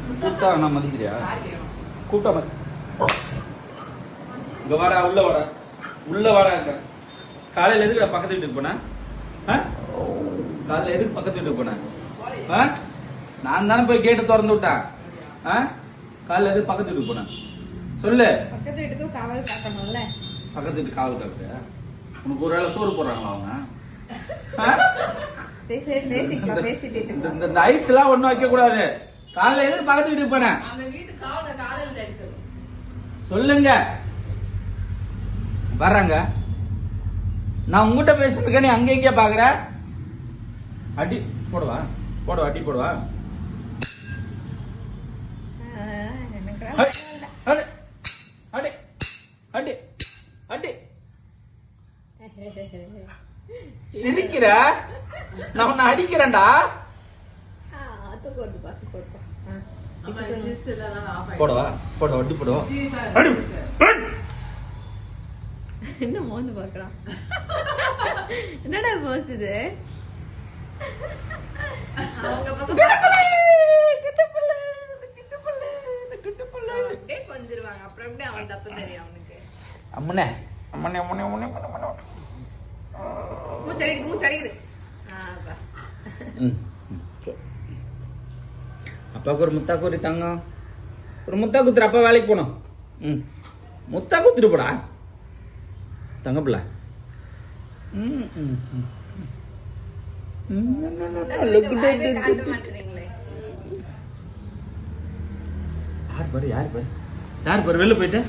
கூப்பிட்டா நான் மதிக்கிறியா? கூப்பிட்டா மதி. இங்க வாடா, உள்ள வாடா, உள்ள வாடா. காலையில எதுக்குடா பக்கத்து வீட்டுக்கு போன? காலையில எதுக்கு பக்கத்து வீட்டுக்கு போன? நான் தானே போய் கேட்டு திறந்து விட்டேன். காலையில எதுக்கு பக்கத்து வீட்டுக்கு போன சொல்லு. பக்கத்து வீட்டுக்கு காவல் காக்கணும்ல. பக்கத்து வீட்டுக்கு காவல் காக்குற? உனக்கு ஒரு வேளை சோறு போடுறாங்களா அவங்க? இந்த ஐஸ் எல்லாம் ஒண்ணும் வைக்க கூடாது. காலையில எதுக்கு பக்கத்து வீட்டுக்கு போன சொல்லுங்க. வர்றாங்க. நான் உங்ககிட்ட பேசிருக்கேன், நீ அங்க எங்க பாக்குற? அடி போடுவா, போடுவா, அடி போடுவா. அடி அடி அடி அடி. சிரிக்கிற? நான் உன்னை அடிக்கிறேன்டா. போடுவா, போடுவா, அடி போடுவா. என்ன மோந்து பாக்குறான்? என்னடா போசுது? கொஞ்சிருவாங்க, அப்புறம் எப்படி அவன் தப்பு தெரியும் அவனுக்கு? அம்மனே அம்மனே அம்மனே அம்மனே அம்மனே. மூச்சடிக்குது, மூச்சடிக்குது. அப்பாவுக்கு ஒரு முத்தா கூறி தங்கம். ஒரு முத்தா குத்துரு, அப்பா வேலைக்கு போனோம். முத்தா குத்துட்டு போடா தங்க பிள்ளை. யார் பாரு, யார் பாரு, யார் பாரு, வெளில போயிட்டு